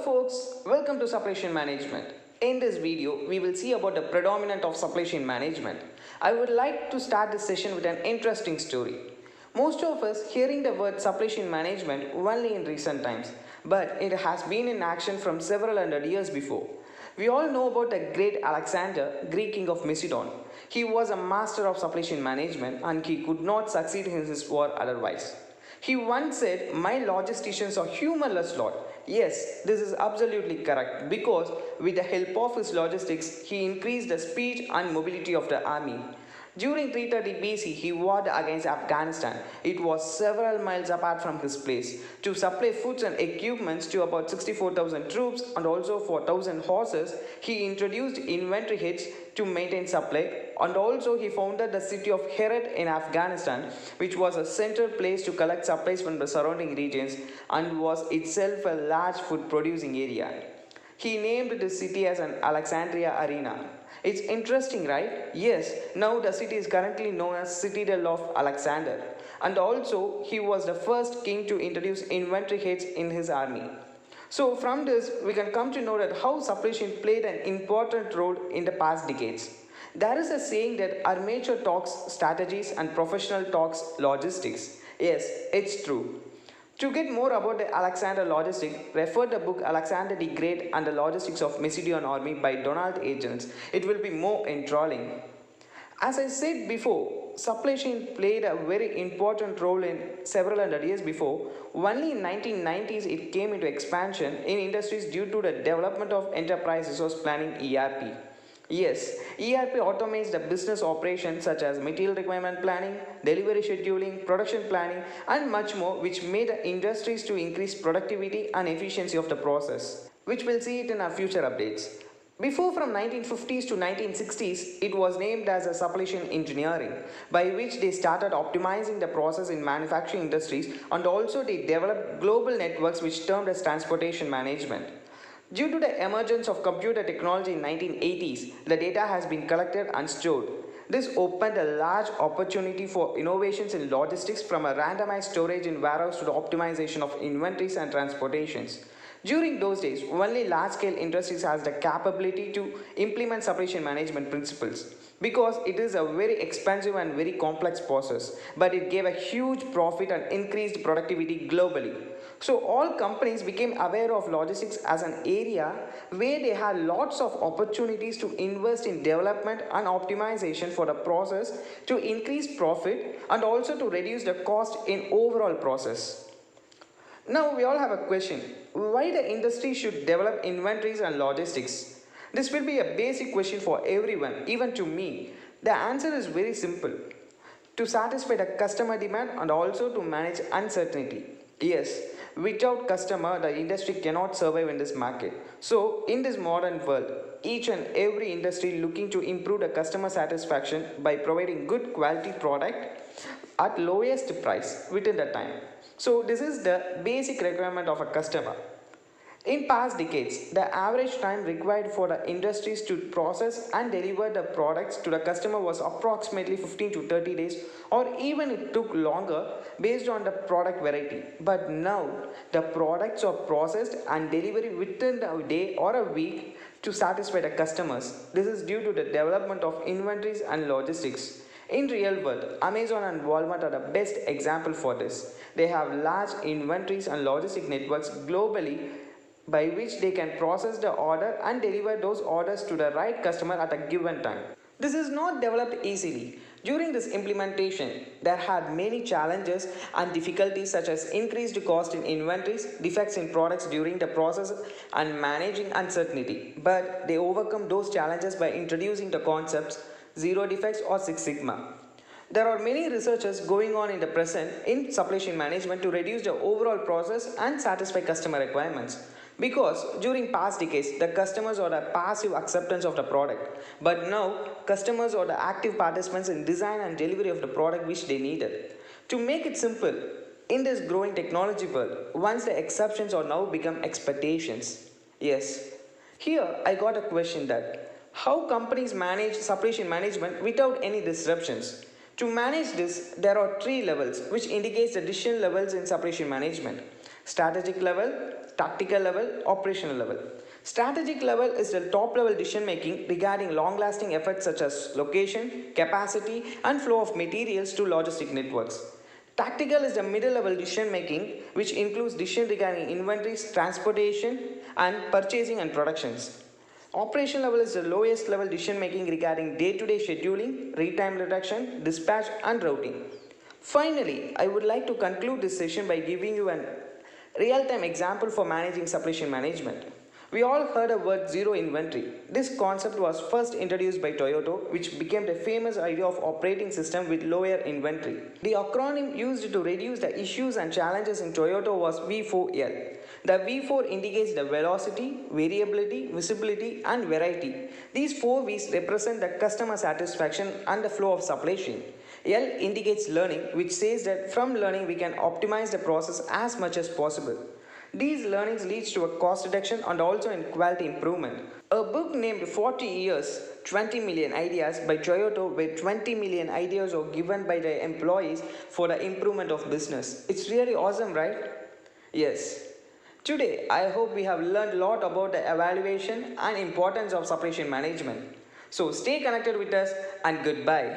folks, welcome to Supply Chain Management. In this video, we will see about the predominant of supply chain management. I would like to start this session with an interesting story. Most of us hearing the word supply chain management only in recent times, but it has been in action from several hundred years before. We all know about the great Alexander, Greek king of Macedon. He was a master of supply chain management and he could not succeed in his war otherwise. He once said, "My logisticians are humorless lot." Yes, this is absolutely correct because with the help of his logistics, he increased the speed and mobility of the army. During 330 BC, he warred against Afghanistan. It was several miles apart from his place. To supply foods and equipments to about 64,000 troops and also for 1,000 horses, he introduced inventory heads to maintain supply, and also he founded the city of Herat in Afghanistan, which was a central place to collect supplies from the surrounding regions and was itself a large food producing area. He named the city as an Alexandria Arena. It's interesting, right? Yes, now the city is currently known as Citadel of Alexander. And also, he was the first king to introduce inventory heads in his army. So from this, we can come to know that how supply chain played an important role in the past decades. There is a saying that armature talks strategies and professional talks logistics. Yes, it's true. To get more about the Alexander logistics, refer the book Alexander the Great and the Logistics of Macedonian Army by Donald A. Jones. It will be more enthralling. As I said before, supply chain played a very important role in several hundred years before. Only in 1990s it came into expansion in industries due to the development of enterprise resource planning ERP. Yes, ERP automates the business operations such as material requirement planning, delivery scheduling, production planning, and much more, which made the industries to increase productivity and efficiency of the process, which we'll see it in our future updates. Before from 1950s to 1960s, it was named as a supply chain engineering, by which they started optimizing the process in manufacturing industries, and also they developed global networks which termed as transportation management. Due to the emergence of computer technology in 1980s, the data has been collected and stored. This opened a large opportunity for innovations in logistics from a randomized storage in warehouse to the optimization of inventories and transportations. During those days, only large-scale industries has the capability to implement supply chain management principles because it is a very expensive and very complex process, but it gave a huge profit and increased productivity globally. So all companies became aware of logistics as an area where they had lots of opportunities to invest in development and optimization for the process to increase profit and also to reduce the cost in overall process. Now we all have a question, why the industry should develop inventories and logistics? This will be a basic question for everyone, even to me. The answer is very simple. To satisfy the customer demand and also to manage uncertainty. Yes, without customer, the industry cannot survive in this market. So, in this modern world, each and every industry looking to improve the customer satisfaction by providing good quality product at lowest price within the time. So, this is the basic requirement of a customer. In past decades, the average time required for the industries to process and deliver the products to the customer was approximately 15 to 30 days, or even it took longer based on the product variety. But now, the products are processed and delivered within a day or a week to satisfy the customers. This is due to the development of inventories and logistics. In real world, Amazon and Walmart are the best example for this. They have large inventories and logistic networks globally by which they can process the order and deliver those orders to the right customer at a given time. This is not developed easily. During this implementation, there had many challenges and difficulties such as increased cost in inventories, defects in products during the process, and managing uncertainty. But they overcome those challenges by introducing the concepts Zero Defects or Six Sigma. There are many researches going on in the present in supply chain management to reduce the overall process and satisfy customer requirements. Because during past decades, the customers are the passive acceptance of the product. But now, customers are the active participants in design and delivery of the product which they needed. To make it simple, in this growing technology world, once the exceptions are now become expectations. Yes. Here, I got a question that, how companies manage supply chain management without any disruptions? To manage this, there are three levels which indicates the decision levels in supply chain management. Strategic level, tactical level, operational level. Strategic level is the top level decision making regarding long lasting efforts such as location, capacity, and flow of materials to logistic networks. Tactical is the middle level decision making, which includes decision regarding inventories, transportation, and purchasing and productions. Operation level is the lowest level decision making regarding day-to-day scheduling, retime reduction, dispatch, and routing. Finally, I would like to conclude this session by giving you a real-time example for managing supply chain management. We all heard of word zero inventory. This concept was first introduced by Toyota, which became the famous idea of operating system with lower inventory. The acronym used to reduce the issues and challenges in Toyota was V4L. The V4 indicates the velocity, variability, visibility, and variety. These four V's represent the customer satisfaction and the flow of supply chain. L indicates learning, which says that from learning we can optimize the process as much as possible. These learnings leads to a cost reduction and also in quality improvement. A book named 40 Years, 20 Million Ideas by Toyota, where 20 million ideas are given by the employees for the improvement of business. It's really awesome, right? Yes. Today, I hope we have learned a lot about the evaluation and importance of supply chain management. So stay connected with us and goodbye.